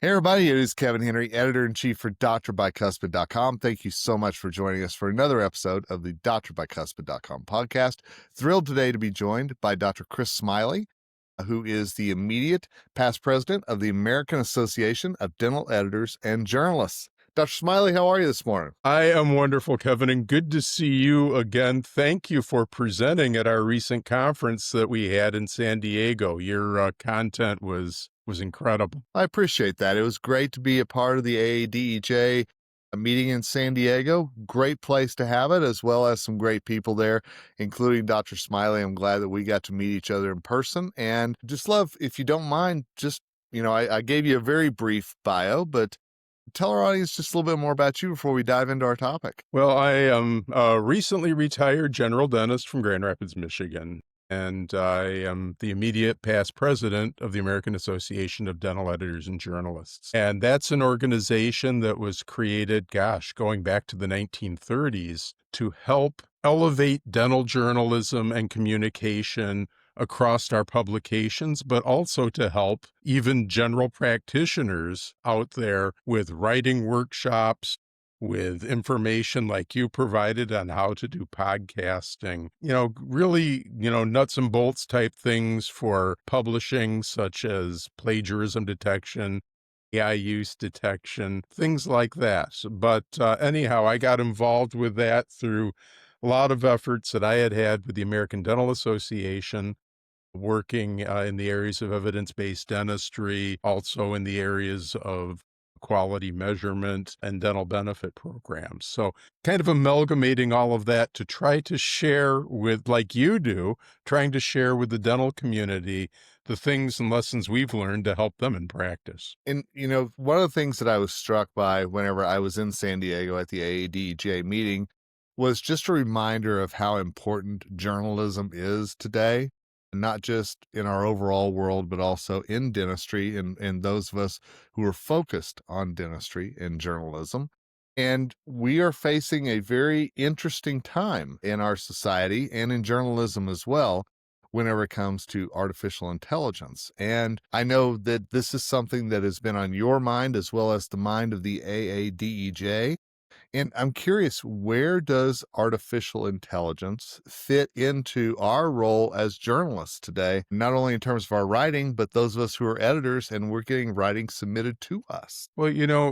Hey, everybody, it is Kevin Henry, editor-in-chief for drbicuspid.com. Thank you so much for joining us for another episode of the drbicuspid.com podcast. Thrilled today to be joined by Dr. Chris Smiley, who is the immediate past president of the American Association of Dental Editors and Journalists. Dr. Smiley, how are you this morning? I am wonderful, Kevin, and good to see you again. Thank you for presenting at our recent conference that we had in San Diego. Your content was incredible. I appreciate that. It was great to be a part of the AADEJ meeting in San Diego. Great place to have it, as well as some great people there, including Dr. Smiley. I'm glad that we got to meet each other in person, and just love, if you don't mind, just, I gave you a very brief bio, but tell our audience just a little bit more about you before we dive into our topic. Well, I am a recently retired general dentist from Grand Rapids, Michigan, and I am the immediate past president of the American Association of Dental Editors and Journalists. And that's an organization that was created, going back to the 1930s to help elevate dental journalism and communication across our publications, but also to help even general practitioners out there with writing workshops, with information like you provided on how to do podcasting, really, nuts and bolts type things for publishing, such as plagiarism detection, AI use detection, things like that. But anyhow, I got involved with that through a lot of efforts that I had with the American Dental Association, working in the areas of evidence-based dentistry, also in the areas of quality measurement and dental benefit programs. So kind of amalgamating all of that to try to share with, like you do, trying to share with the dental community the things and lessons we've learned to help them in practice. And, one of the things that I was struck by whenever I was in San Diego at the AADJ meeting was just a reminder of how important journalism is today, not just in our overall world, but also in dentistry and those of us who are focused on dentistry and journalism. And we are facing a very interesting time in our society and in journalism as well, whenever it comes to artificial intelligence. And I know that this is something that has been on your mind as well as the mind of the AADEJ. And I'm curious, where does artificial intelligence fit into our role as journalists today, not only in terms of our writing, but those of us who are editors and we're getting writing submitted to us? Well,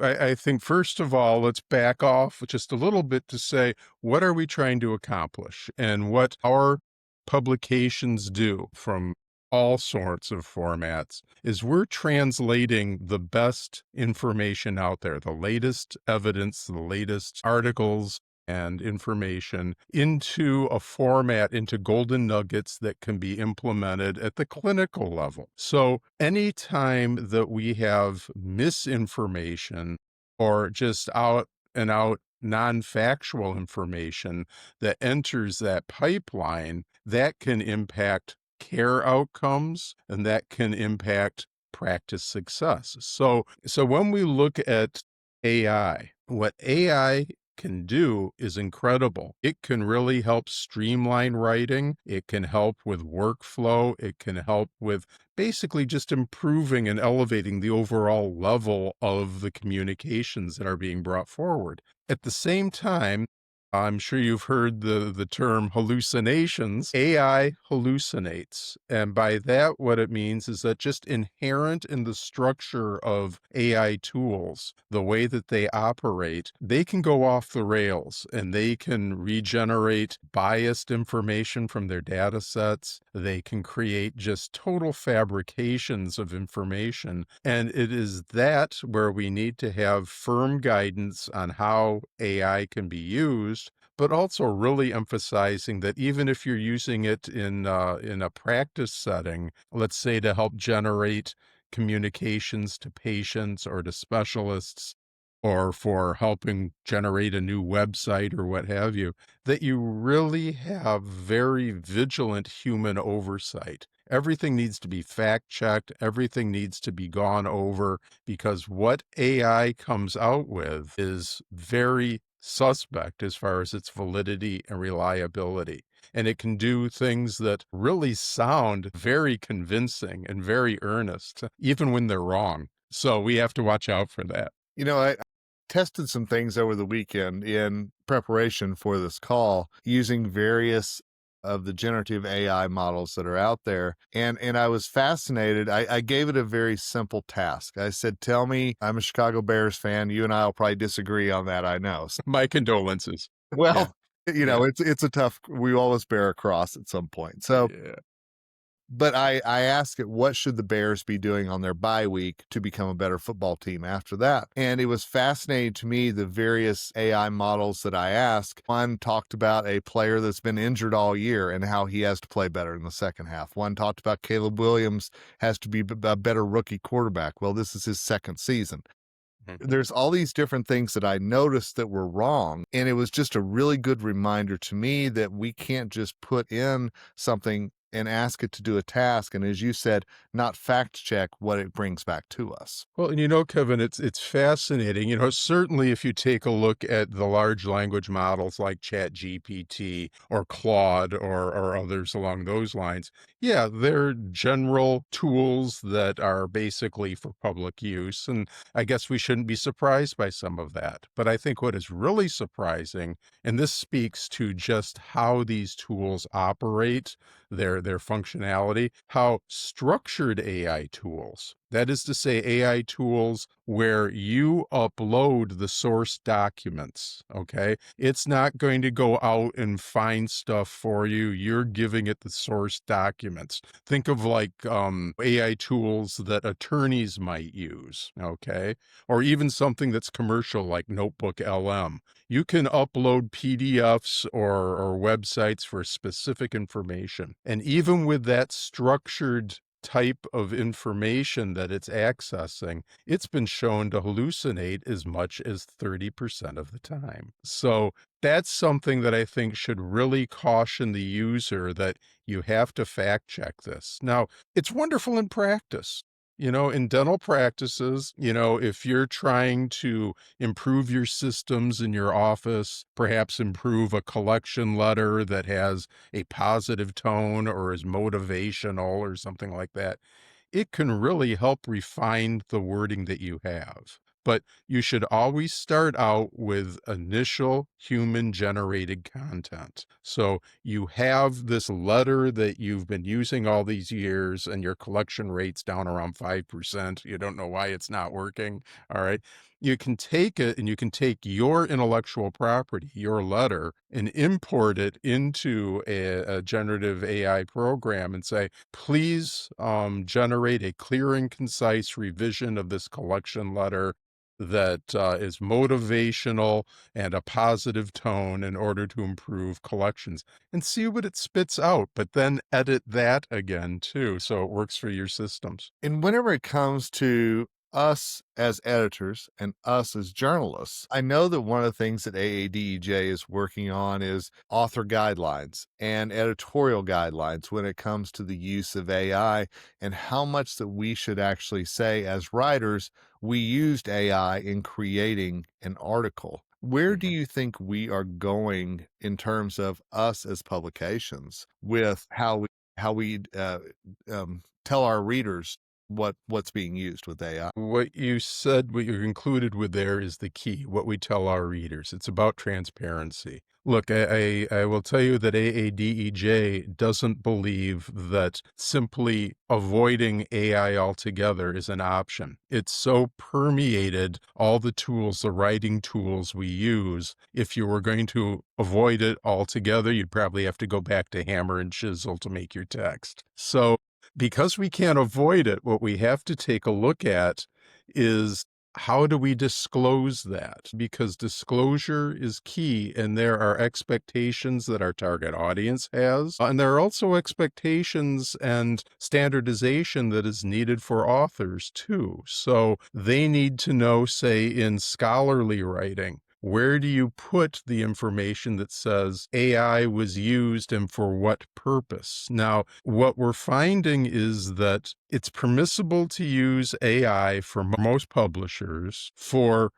I think first of all, let's back off just a little bit to say, what are we trying to accomplish? And what our publications do from all sorts of formats is we're translating the best information out there, the latest evidence, the latest articles and information into a format, into golden nuggets that can be implemented at the clinical level. So anytime that we have misinformation or just out and out non-factual information that enters that pipeline, that can impact care outcomes, and that can impact practice success. So when we look at AI, what AI can do is incredible. It can really help streamline writing. It can help with workflow. It can help with basically just improving and elevating the overall level of the communications that are being brought forward. At the same time, I'm sure you've heard the term hallucinations. AI hallucinates. And by that, what it means is that just inherent in the structure of AI tools, the way that they operate, they can go off the rails and they can regenerate biased information from their data sets. They can create just total fabrications of information. And it is that where we need to have firm guidance on how AI can be used, but also really emphasizing that even if you're using it in a practice setting, let's say to help generate communications to patients or to specialists, or for helping generate a new website or what have you, that you really have very vigilant human oversight. Everything needs to be fact-checked. Everything needs to be gone over, because what AI comes out with is very suspect as far as its validity and reliability. And it can do things that really sound very convincing and very earnest, even when they're wrong. So we have to watch out for that. I tested some things over the weekend in preparation for this call using various of the generative AI models that are out there. And I was fascinated. I gave it a very simple task. I said, tell me, I'm a Chicago Bears fan. You and I will probably disagree on that, I know. My condolences. Yeah. Well, Yeah. it's a tough, we always bear a cross at some point. So Yeah. but I asked it, what should the Bears be doing on their bye week to become a better football team after that? And it was fascinating to me, the various AI models that I asked. One talked about a player that's been injured all year and how he has to play better in the second half. One talked about Caleb Williams has to be a better rookie quarterback. Well, this is his second season. Mhm. There's all these different things that I noticed that were wrong. And it was just a really good reminder to me that we can't just put in something and ask it to do a task. And as you said, not fact check what it brings back to us. Well, and Kevin, it's fascinating. Certainly if you take a look at the large language models like ChatGPT or Claude or others along those lines, yeah, they're general tools that are basically for public use. And I guess we shouldn't be surprised by some of that. But I think what is really surprising, and this speaks to just how these tools operate, their functionality, how structured AI tools, that is to say, AI tools where you upload the source documents, okay? It's not going to go out and find stuff for you. You're giving it the source documents. Think of like AI tools that attorneys might use, okay? Or even something that's commercial like Notebook LM. You can upload PDFs or websites for specific information. And even with that structured type of information that it's accessing, it's been shown to hallucinate as much as 30% of the time. So that's something that I think should really caution the user that you have to fact check this. Now, it's wonderful in practice. In dental practices, if you're trying to improve your systems in your office, perhaps improve a collection letter that has a positive tone or is motivational or something like that, it can really help refine the wording that you have. But you should always start out with initial human generated content. So you have this letter that you've been using all these years and your collection rate's down around 5%. You don't know why it's not working. All right. You can take it and you can take your intellectual property, your letter, and import it into a generative AI program and say, please generate a clear and concise revision of this collection letter that is motivational and a positive tone in order to improve collections, and see what it spits out, but then edit that again too so it works for your systems. And whenever it comes to us as editors and us as journalists, I know that one of the things that AADEJ is working on is author guidelines and editorial guidelines when it comes to the use of AI and how much that we should actually say as writers, we used AI in creating an article. Where do Mhm. you think we are going in terms of us as publications with how we tell our readers what's being used with AI? What you said, what you concluded with there is the key, what we tell our readers. It's about transparency. Look, I will tell you that AADEJ doesn't believe that simply avoiding AI altogether is an option. It's so permeated all the tools, the writing tools we use. If you were going to avoid it altogether, you'd probably have to go back to hammer and chisel to make your text. So because we can't avoid it, what we have to take a look at is how do we disclose that? Because disclosure is key, and there are expectations that our target audience has, and there are also expectations and standardization that is needed for authors too. So they need to know, say, in scholarly writing, where do you put the information that says AI was used and for what purpose? Now, what we're finding is that it's permissible to use AI for most publishers for,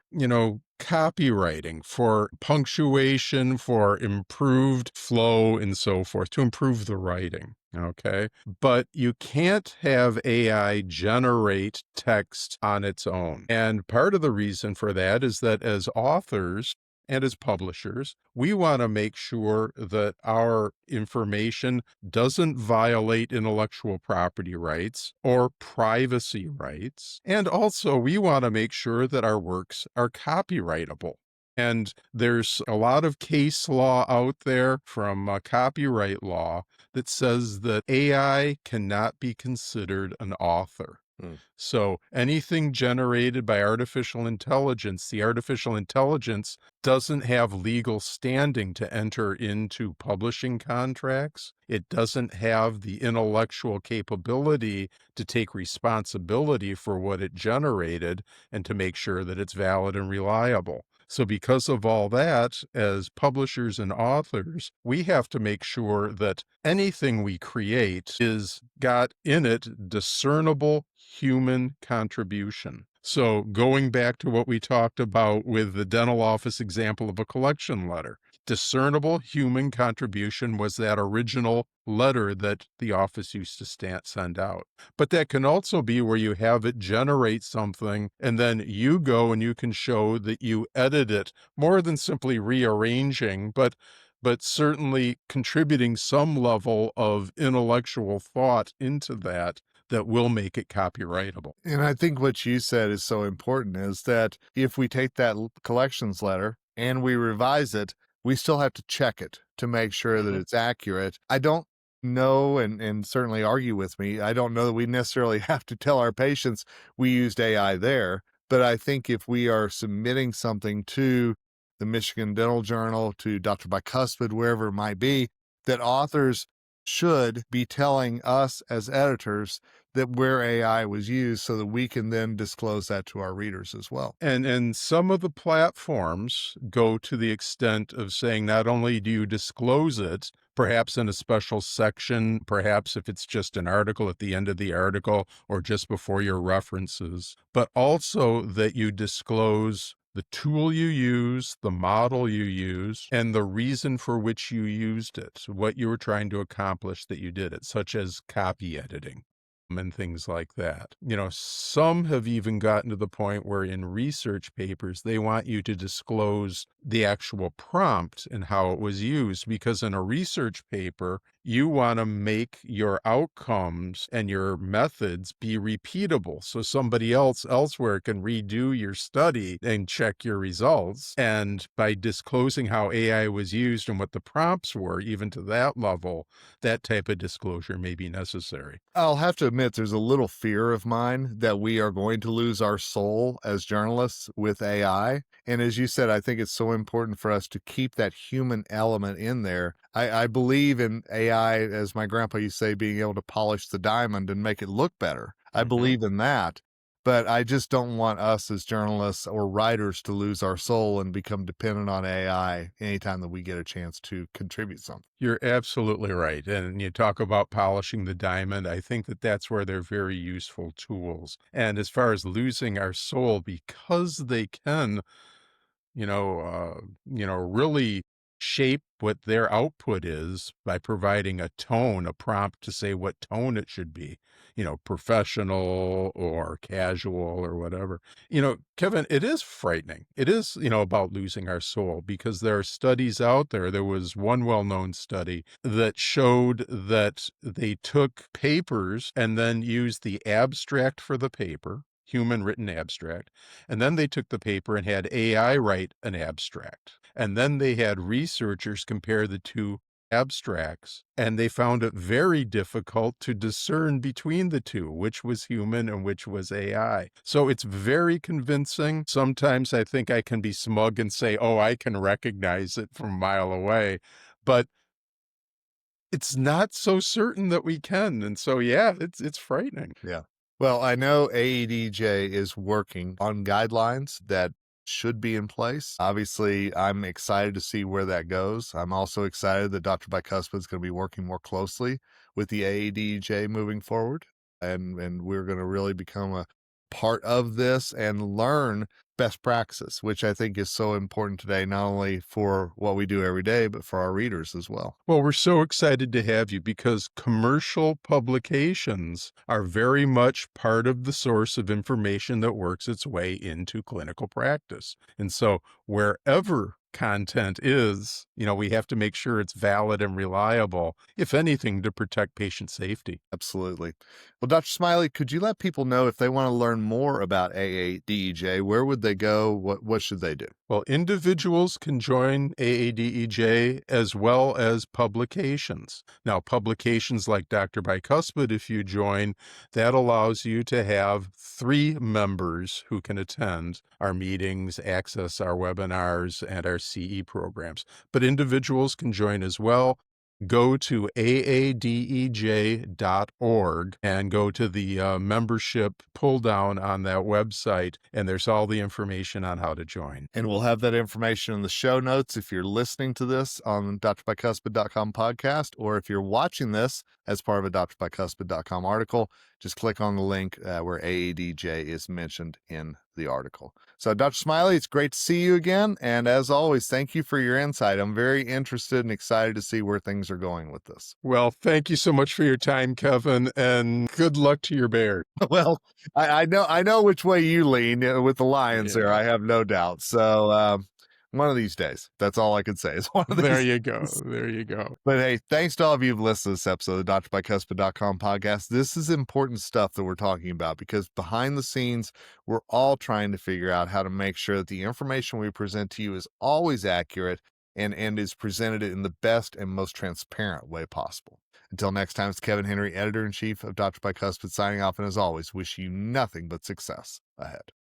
copywriting, for punctuation, for improved flow, and so forth, to improve the writing. Okay. But you can't have AI generate text on its own. And part of the reason for that is that as authors and as publishers, we want to make sure that our information doesn't violate intellectual property rights or privacy rights. And also, we want to make sure that our works are copyrightable. And there's a lot of case law out there from copyright law that says that AI cannot be considered an author. Hmm. So anything generated by artificial intelligence, the artificial intelligence doesn't have legal standing to enter into publishing contracts. It doesn't have the intellectual capability to take responsibility for what it generated and to make sure that it's valid and reliable. So, because of all that, as publishers and authors, we have to make sure that anything we create is got in it discernible human contribution. So, going back to what we talked about with the dental office example of a collection letter, discernible human contribution was that original letter that the office used to send out. But that can also be where you have it generate something and then you go and you can show that you edit it more than simply rearranging, but certainly contributing some level of intellectual thought into that that will make it copyrightable. And I think what you said is so important is that if we take that collections letter and we revise it, we still have to check it to make sure that Mhm. it's accurate. I don't know, and certainly argue with me, I don't know that we necessarily have to tell our patients we used AI there. But I think if we are submitting something to the Michigan Dental Journal, to Dr. Bicuspid, wherever it might be, that authors should be telling us as editors that where AI was used so that we can then disclose that to our readers as well. And some of the platforms go to the extent of saying not only do you disclose it, perhaps in a special section, perhaps if it's just an article at the end of the article or just before your references, but also that you disclose the tool you use, the model you use, and the reason for which you used it, what you were trying to accomplish that you did it, such as copy editing and things like that. Some have even gotten to the point where in research papers, they want you to disclose the actual prompt and how it was used, because in a research paper, you want to make your outcomes and your methods be repeatable. So somebody else elsewhere can redo your study and check your results. And by disclosing how AI was used and what the prompts were, even to that level, that type of disclosure may be necessary. I'll have to admit there's a little fear of mine that we are going to lose our soul as journalists with AI. And as you said, I think it's so important for us to keep that human element in there. I believe in AI, as my grandpa used to say, being able to polish the diamond and make it look better. I Mhm. believe in that. But I just don't want us as journalists or writers to lose our soul and become dependent on AI anytime that we get a chance to contribute something. You're absolutely right. And you talk about polishing the diamond. I think that that's where they're very useful tools. And as far as losing our soul, because they can really shape what their output is by providing a tone, a prompt to say what tone it should be, professional or casual or whatever. Kevin, it is frightening. It is, about losing our soul because there are studies out there. There was one well known study that showed that they took papers and then used the abstract for the paper, human written abstract, and then they took the paper and had AI write an abstract. And then they had researchers compare the two abstracts, and they found it very difficult to discern between the two, which was human and which was AI. So it's very convincing. Sometimes I think I can be smug and say, oh, I can recognize it from a mile away. But it's not so certain that we can. And so, yeah, it's frightening. Yeah. Well, I know AADEJ is working on guidelines that should be in place. Obviously, I'm excited to see where that goes. I'm also excited that Dr. Bicuspid is going to be working more closely with the AADEJ moving forward. And we're going to really become a part of this and learn best practices, which I think is so important today, not only for what we do every day, but for our readers as well. Well, we're so excited to have you because commercial publications are very much part of the source of information that works its way into clinical practice. And so, wherever content is, we have to make sure it's valid and reliable, if anything, to protect patient safety. Absolutely. Well, Dr. Smiley, could you let people know if they want to learn more about AADEJ, where would they go? What should they do? Well, individuals can join AADEJ as well as publications. Now, publications like Dr. Bicuspid, if you join, that allows you to have 3 members who can attend our meetings, access our webinars, and our CE programs. But individuals can join as well. Go to aadej.org and go to the membership pull down on that website, and there's all the information on how to join. And we'll have that information in the show notes if you're listening to this on drbicuspid.com podcast, or if you're watching this as part of a drbicuspid.com article, just click on the link where AADJ is mentioned in the article. So, Dr. Smiley, it's great to see you again. And as always, thank you for your insight. I'm very interested and excited to see where things are going with this. Well, thank you so much for your time, Kevin, and good luck to your bear. Well, I know which way you lean with the Lions there. I have no doubt. So, one of these days, that's all I can say is one of these. There you go. days. There you go. But hey, thanks to all of you who've listened to this episode of the drbicuspid.com podcast. This is important stuff that we're talking about because behind the scenes, we're all trying to figure out how to make sure that the information we present to you is always accurate and is presented in the best and most transparent way possible. Until next time, it's Kevin Henry, editor-in-chief of Dr. Bicuspid, signing off, and as always, wish you nothing but success ahead.